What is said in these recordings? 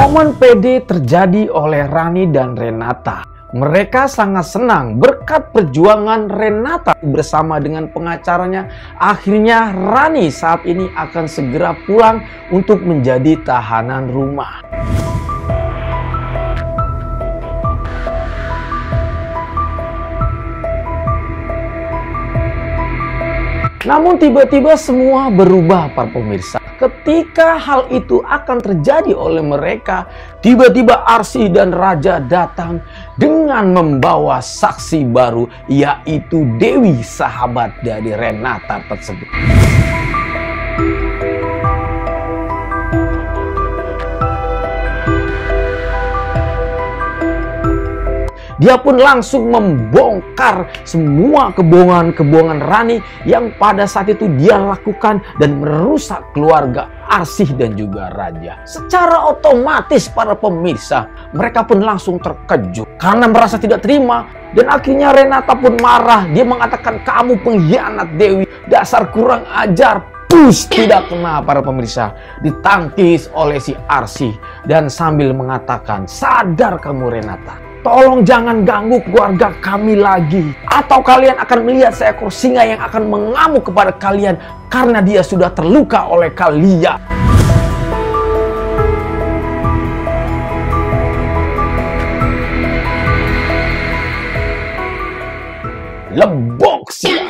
Momen PD terjadi oleh Rani dan Renata. Mereka sangat senang berkat perjuangan Renata bersama dengan pengacaranya. Akhirnya Rani saat ini akan segera pulang untuk menjadi tahanan rumah. Namun tiba-tiba semua berubah para pemirsa. Ketika hal itu akan terjadi oleh mereka, tiba-tiba Arsy dan Raja datang dengan membawa saksi baru, yaitu Dewi, sahabat dari Renata tersebut. Dia pun langsung membongkar semua kebohongan-kebohongan Rani yang pada saat itu dia lakukan dan merusak keluarga Arsy dan juga Raja. Secara otomatis para pemirsa, mereka pun langsung terkejut karena merasa tidak terima. Dan akhirnya Renata pun marah. Dia mengatakan, "Kamu pengkhianat Dewi, dasar kurang ajar." Push, tidak kena para pemirsa. Ditangkis oleh si Arsy dan sambil mengatakan, "Sadar kamu Renata. Tolong jangan ganggu keluarga kami lagi. Atau kalian akan melihat seekor singa yang akan mengamuk kepada kalian karena dia sudah terluka oleh kalian." Lebok siap.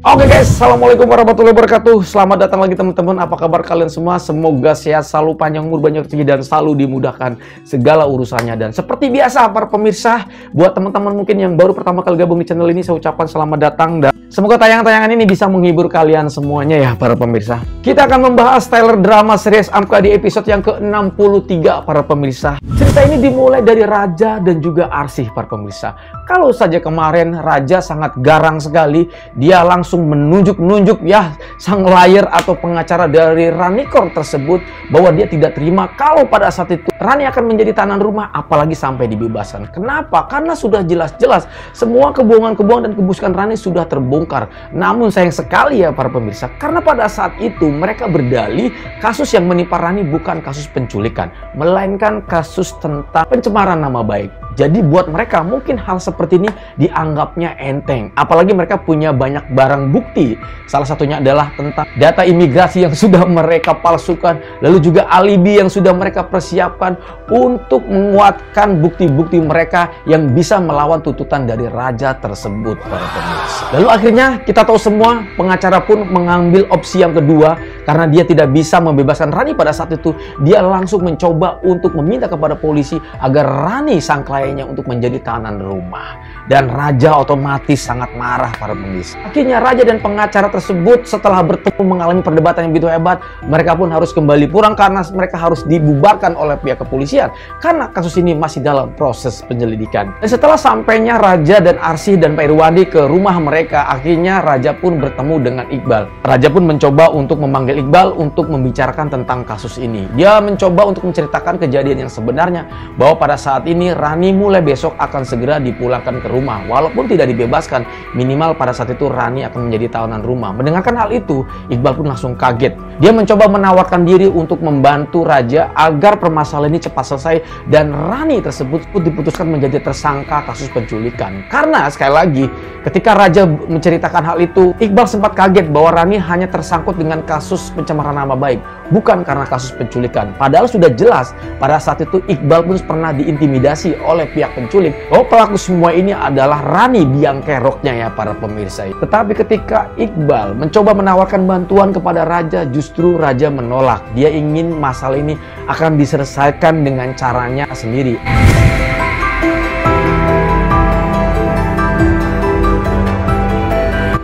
Oke guys, assalamualaikum warahmatullahi wabarakatuh. Selamat datang lagi teman-teman. Apa kabar kalian semua? Semoga sehat, selalu panjang umur, banyak rezeki, dan selalu dimudahkan segala urusannya. Dan seperti biasa para pemirsa, buat teman-teman mungkin yang baru pertama kali gabung di channel ini, saya ucapkan selamat datang dan semoga tayangan-tayangan ini bisa menghibur kalian semuanya ya para pemirsa. Kita akan membahas trailer drama series Amka di episode yang ke-63 para pemirsa. Cerita ini dimulai dari Raja dan juga Arsy para pemirsa. Kalau saja kemarin Raja sangat garang sekali, dia langsung menunjuk-nunjuk ya sang lawyer atau pengacara dari Ranikor tersebut bahwa dia tidak terima kalau pada saat itu Rani akan menjadi tahanan rumah, apalagi sampai dibebaskan. Kenapa? Karena sudah jelas-jelas semua kebohongan-kebohongan dan kebusukan Rani sudah terbongkar. Namun sayang sekali ya para pemirsa, karena pada saat itu mereka berdalih kasus yang menimpa Rani bukan kasus penculikan, melainkan kasus tentang pencemaran nama baik. Jadi buat mereka mungkin hal seperti ini dianggapnya enteng. Apalagi mereka punya banyak barang bukti. Salah satunya adalah tentang data imigrasi yang sudah mereka palsukan. Lalu juga alibi yang sudah mereka persiapkan untuk menguatkan bukti-bukti mereka yang bisa melawan tuntutan dari Raja tersebut para pemirsa. Lalu akhirnya kita tahu semua, pengacara pun mengambil opsi yang kedua. Karena dia tidak bisa membebaskan Rani pada saat itu, dia langsung mencoba untuk meminta kepada polisi agar Rani sang kliennya untuk menjadi tahanan rumah. Dan Raja otomatis sangat marah para pemirsa. Akhirnya Raja dan pengacara tersebut setelah bertemu mengalami perdebatan yang begitu hebat, mereka pun harus kembali pulang karena mereka harus dibubarkan oleh pihak kepolisian karena kasus ini masih dalam proses penyelidikan. Dan setelah sampainya Raja dan Arsy dan Pak Irwandi ke rumah mereka, akhirnya Raja pun bertemu dengan Iqbal. Raja pun mencoba untuk memanggil Iqbal untuk membicarakan tentang kasus ini. Dia mencoba untuk menceritakan kejadian yang sebenarnya, bahwa pada saat ini Rani mulai besok akan segera dipulangkan ke rumah. Walaupun tidak dibebaskan, minimal pada saat itu Rani akan menjadi tahanan rumah. Mendengarkan hal itu, Iqbal pun langsung kaget. Dia mencoba menawarkan diri untuk membantu Raja agar permasalahan ini cepat selesai dan Rani tersebut diputuskan menjadi tersangka kasus penculikan. Karena sekali lagi, ketika Raja menceritakan hal itu, Iqbal sempat kaget bahwa Rani hanya tersangkut dengan kasus pencemaran nama baik, bukan karena kasus penculikan. Padahal sudah jelas pada saat itu Iqbal pun pernah diintimidasi oleh pihak penculik. Oh, pelaku semua ini adalah Rani biang keroknya ya para pemirsa. Tetapi ketika Iqbal mencoba menawarkan bantuan kepada Raja, justru Raja menolak. Dia ingin masalah ini akan diselesaikan dengan caranya sendiri.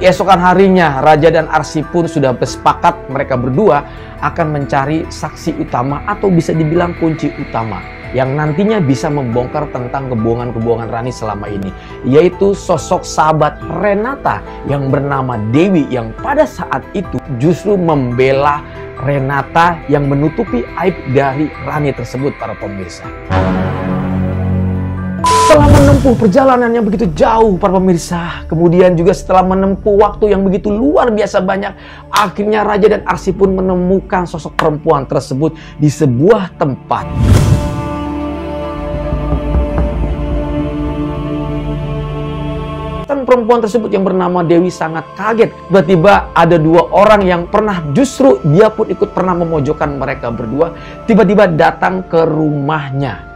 Esokan harinya, Raja dan Arsy pun sudah bersepakat mereka berdua akan mencari saksi utama atau bisa dibilang kunci utama yang nantinya bisa membongkar tentang kebohongan-kebohongan Rani selama ini, yaitu sosok sahabat Renata yang bernama Dewi yang pada saat itu justru membela Renata yang menutupi aib dari Rani tersebut para pemirsa. Setelah menempuh perjalanan yang begitu jauh para pemirsa, kemudian juga setelah menempuh waktu yang begitu luar biasa banyak, akhirnya Raja dan Arsy pun menemukan sosok perempuan tersebut di sebuah tempat. Perempuan tersebut yang bernama Dewi sangat kaget. Tiba-tiba ada dua orang yang pernah, justru dia pun ikut pernah memojokkan mereka berdua, tiba-tiba datang ke rumahnya.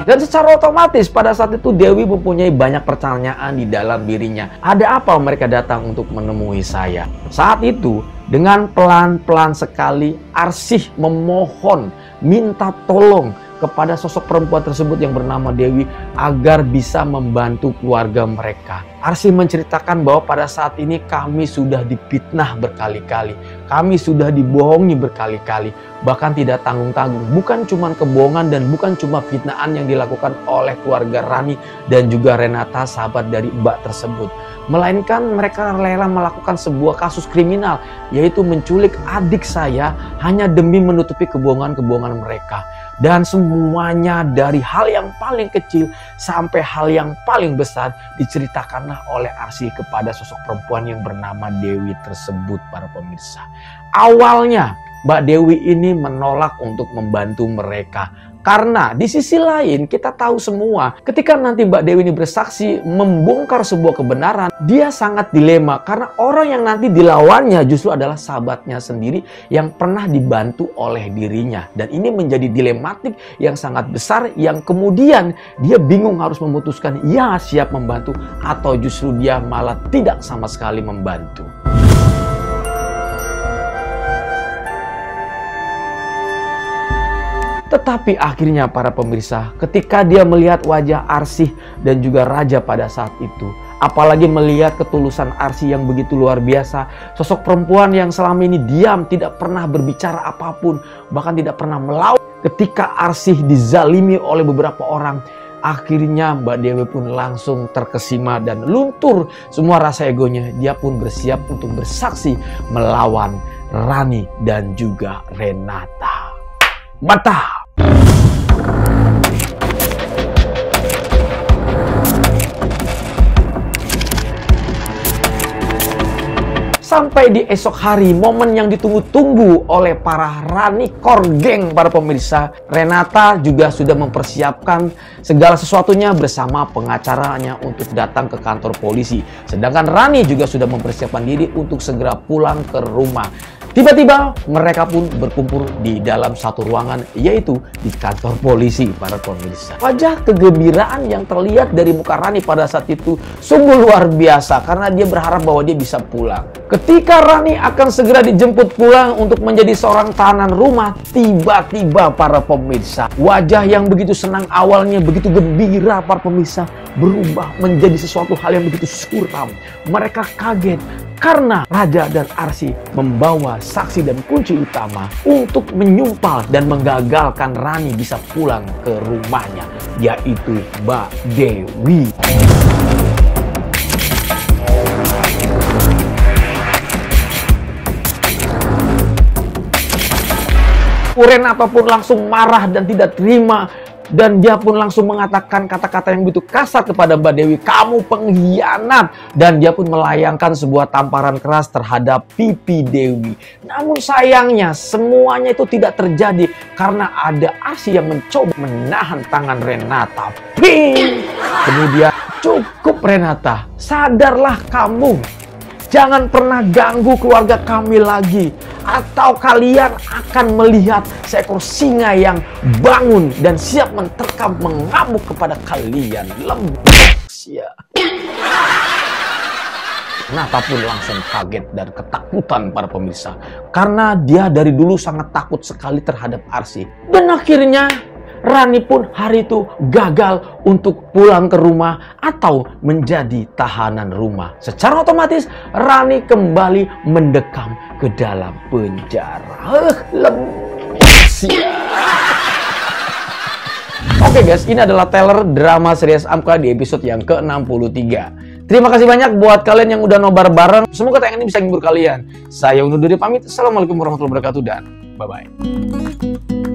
Dan secara otomatis pada saat itu Dewi mempunyai banyak pertanyaan di dalam dirinya. Ada apa mereka datang untuk menemui saya? Saat itu dengan pelan-pelan sekali Arsy memohon, minta tolong kepada sosok perempuan tersebut yang bernama Dewi agar bisa membantu keluarga mereka. Arsy menceritakan bahwa pada saat ini kami sudah difitnah berkali-kali, kami sudah dibohongi berkali-kali, bahkan tidak tanggung-tanggung. Bukan cuma kebohongan dan bukan cuma fitnaan yang dilakukan oleh keluarga Rani dan juga Renata, sahabat dari Mbak tersebut, melainkan mereka rela melakukan sebuah kasus kriminal, yaitu menculik adik saya hanya demi menutupi kebohongan-kebohongan mereka. Dan semuanya dari hal yang paling kecil sampai hal yang paling besar diceritakanlah oleh Arsy kepada sosok perempuan yang bernama Dewi tersebut para pemirsa. Awalnya Mbak Dewi ini menolak untuk membantu mereka. Karena di sisi lain kita tahu semua ketika nanti Mbak Dewi ini bersaksi membongkar sebuah kebenaran, dia sangat dilema karena orang yang nanti dilawannya justru adalah sahabatnya sendiri yang pernah dibantu oleh dirinya. Dan ini menjadi dilematik yang sangat besar yang kemudian dia bingung harus memutuskan ya siap membantu atau justru dia malah tidak sama sekali membantu. Tetapi akhirnya para pemirsa, ketika dia melihat wajah Arsy dan juga Raja pada saat itu, apalagi melihat ketulusan Arsy yang begitu luar biasa, sosok perempuan yang selama ini diam, tidak pernah berbicara apapun, bahkan tidak pernah melawan. Ketika Arsy dizalimi oleh beberapa orang, akhirnya Mbak Dewi pun langsung terkesima dan luntur semua rasa egonya. Dia pun bersiap untuk bersaksi melawan Rani dan juga Renata. Mantap! Sampai di esok hari, momen yang ditunggu-tunggu oleh para Rani Core Gang para pemirsa, Renata juga sudah mempersiapkan segala sesuatunya bersama pengacaranya untuk datang ke kantor polisi. Sedangkan Rani juga sudah mempersiapkan diri untuk segera pulang ke rumah. Tiba-tiba mereka pun berkumpul di dalam satu ruangan, yaitu di kantor polisi para pemirsa. Wajah kegembiraan yang terlihat dari muka Rani pada saat itu sungguh luar biasa karena dia berharap bahwa dia bisa pulang. Ketika Rani akan segera dijemput pulang untuk menjadi seorang tahanan rumah, tiba-tiba para pemirsa, wajah yang begitu senang awalnya, begitu gembira para pemirsa, berubah menjadi sesuatu hal yang begitu suram. Mereka kaget karena Raja dan Arsy membawa saksi dan kunci utama untuk menyumpal dan menggagalkan Rani bisa pulang ke rumahnya, yaitu Mbak Dewi. Renata pun langsung marah dan tidak terima. Dan dia pun langsung mengatakan kata-kata yang begitu kasar kepada Mbak Dewi. Kamu pengkhianat. Dan dia pun melayangkan sebuah tamparan keras terhadap pipi Dewi. Namun sayangnya semuanya itu tidak terjadi. Karena ada Arsy yang mencoba menahan tangan Renata. Ping! Kemudian, cukup Renata. Sadarlah kamu. Jangan pernah ganggu keluarga kami lagi. Atau kalian akan melihat seekor singa yang bangun dan siap menerkam mengamuk kepada kalian. Lembut. Renata pun langsung kaget dan ketakutan para pemirsa. Karena dia dari dulu sangat takut sekali terhadap Arsy. Dan akhirnya Rani pun hari itu gagal untuk pulang ke rumah atau menjadi tahanan rumah. Secara otomatis Rani kembali mendekam ke dalam penjara. Oke guys, ini adalah trailer drama series Amka di episode yang ke-63. Terima kasih banyak buat kalian yang udah nobar bareng. Semoga tayangan ini bisa menghibur kalian. Saya undur diri pamit. Assalamualaikum warahmatullahi wabarakatuh dan bye. Bye-bye.